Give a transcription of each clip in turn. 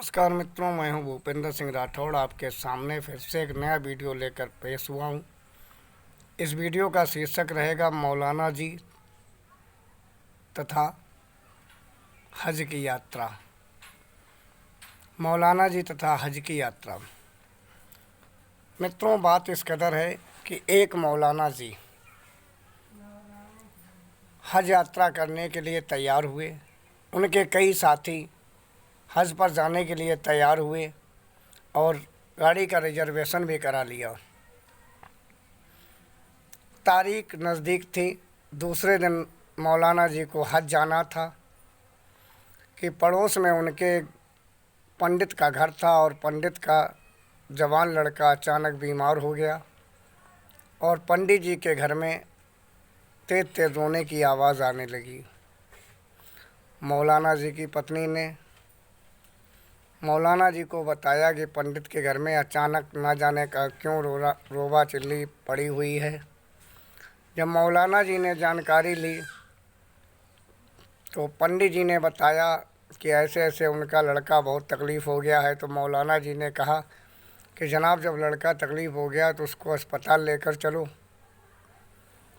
नमस्कार मित्रों, मैं हूं भूपेंद्र सिंह राठौड़। आपके सामने फिर से एक नया वीडियो लेकर पेश हुआ हूं। इस वीडियो का शीर्षक रहेगा मौलाना जी तथा हज की यात्रा। मौलाना जी तथा हज की यात्रा। मित्रों, बात इस कदर है कि एक मौलाना जी हज यात्रा करने के लिए तैयार हुए। उनके कई साथी हज पर जाने के लिए तैयार हुए और गाड़ी का रिजर्वेशन भी करा लिया। तारीख नज़दीक थी, दूसरे दिन मौलाना जी को हज जाना था कि पड़ोस में उनके पंडित का घर था और पंडित का जवान लड़का अचानक बीमार हो गया और पंडित जी के घर में तेज तेज रोने की आवाज़ आने लगी। मौलाना जी की पत्नी ने मौलाना जी को बताया कि पंडित के घर में अचानक ना जाने का क्यों रोवा चिल्ली पड़ी हुई है। जब मौलाना जी ने जानकारी ली तो पंडित जी ने बताया कि ऐसे ऐसे उनका लड़का बहुत तकलीफ़ हो गया है। तो मौलाना जी ने कहा कि जनाब, जब लड़का तकलीफ़ हो गया तो उसको अस्पताल लेकर चलो।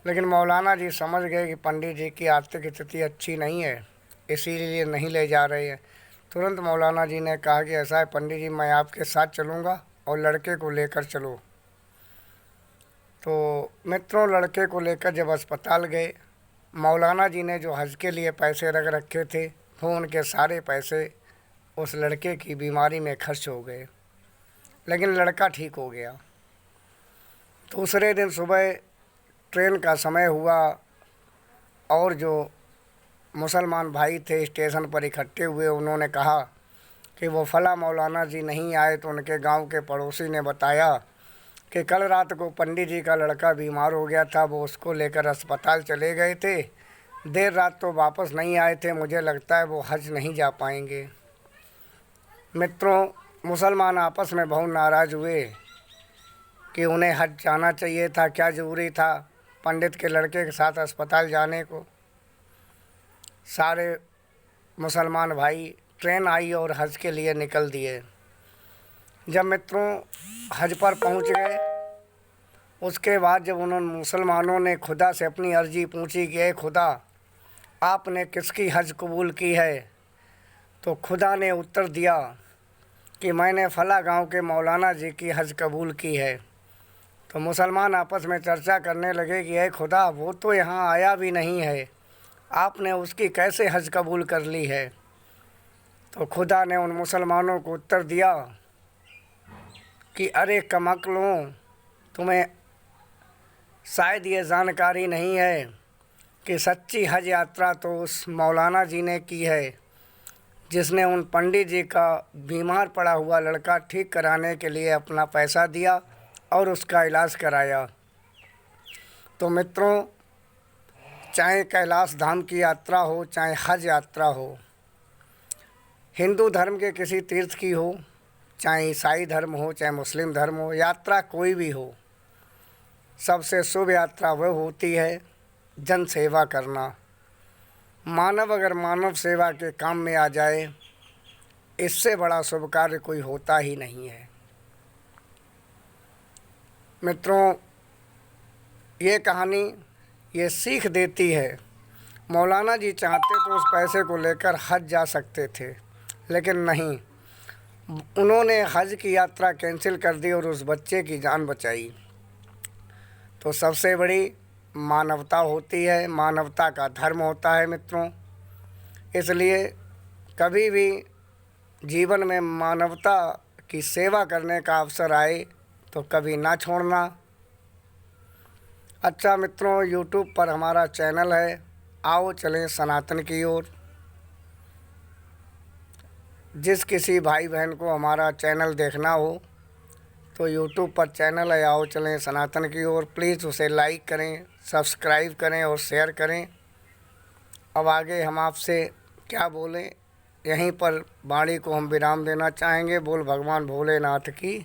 लेकिन मौलाना जी समझ गए कि पंडित जी की आर्थिक स्थिति अच्छी नहीं है, इसीलिए नहीं ले जा रहे हैं। तुरंत मौलाना जी ने कहा कि ऐसा है पंडित जी, मैं आपके साथ चलूँगा और लड़के को लेकर चलो। तो मित्रों, लड़के को लेकर जब अस्पताल गए, मौलाना जी ने जो हज के लिए पैसे रख रखे थे वो उनके सारे पैसे उस लड़के की बीमारी में खर्च हो गए। लेकिन लड़का ठीक हो गया। दूसरे दिन सुबह ट्रेन का समय हुआ और जो मुसलमान भाई थे स्टेशन पर इकट्ठे हुए, उन्होंने कहा कि वो फला मौलाना जी नहीं आए। तो उनके गांव के पड़ोसी ने बताया कि कल रात को पंडित जी का लड़का बीमार हो गया था, वो उसको लेकर अस्पताल चले गए थे, देर रात तो वापस नहीं आए थे, मुझे लगता है वो हज नहीं जा पाएंगे। मित्रों, मुसलमान आपस में बहुत नाराज़ हुए कि उन्हें हज जाना चाहिए था, क्या ज़रूरी था पंडित के लड़के के साथ अस्पताल जाने को। सारे मुसलमान भाई ट्रेन आई और हज के लिए निकल दिए। जब मित्रों हज पर पहुंच गए, उसके बाद जब उन्होंने मुसलमानों ने खुदा से अपनी अर्जी पूछी कि ए खुदा, आपने किसकी हज कबूल की है, तो खुदा ने उत्तर दिया कि मैंने फला गांव के मौलाना जी की हज कबूल की है। तो मुसलमान आपस में चर्चा करने लगे कि ए खुदा, वो तो यहाँ आया भी नहीं है, आपने उसकी कैसे हज कबूल कर ली है। तो खुदा ने उन मुसलमानों को उत्तर दिया कि अरे कमअक्लों, तुम्हें शायद ये जानकारी नहीं है कि सच्ची हज यात्रा तो उस मौलाना जी ने की है जिसने उन पंडित जी का बीमार पड़ा हुआ लड़का ठीक कराने के लिए अपना पैसा दिया और उसका इलाज कराया। तो मित्रों, चाहे कैलाश धाम की यात्रा हो, चाहे हज यात्रा हो, हिंदू धर्म के किसी तीर्थ की हो, चाहे ईसाई धर्म हो, चाहे मुस्लिम धर्म हो, यात्रा कोई भी हो, सबसे शुभ यात्रा वह होती है जन सेवा करना। मानव अगर मानव सेवा के काम में आ जाए, इससे बड़ा शुभ कार्य कोई होता ही नहीं है। मित्रों, ये कहानी ये सीख देती है, मौलाना जी चाहते तो उस पैसे को लेकर हज जा सकते थे, लेकिन नहीं, उन्होंने हज की यात्रा कैंसिल कर दी और उस बच्चे की जान बचाई। तो सबसे बड़ी मानवता होती है, मानवता का धर्म होता है मित्रों। इसलिए कभी भी जीवन में मानवता की सेवा करने का अवसर आए तो कभी ना छोड़ना। अच्छा मित्रों, YouTube पर हमारा चैनल है, आओ चलें सनातन की ओर। जिस किसी भाई बहन को हमारा चैनल देखना हो तो YouTube पर चैनल है, आओ चलें सनातन की ओर। प्लीज़ उसे लाइक करें, सब्सक्राइब करें और शेयर करें। अब आगे हम आपसे क्या बोलें, यहीं पर वाणी को हम विराम देना चाहेंगे। बोल भगवान भोलेनाथ की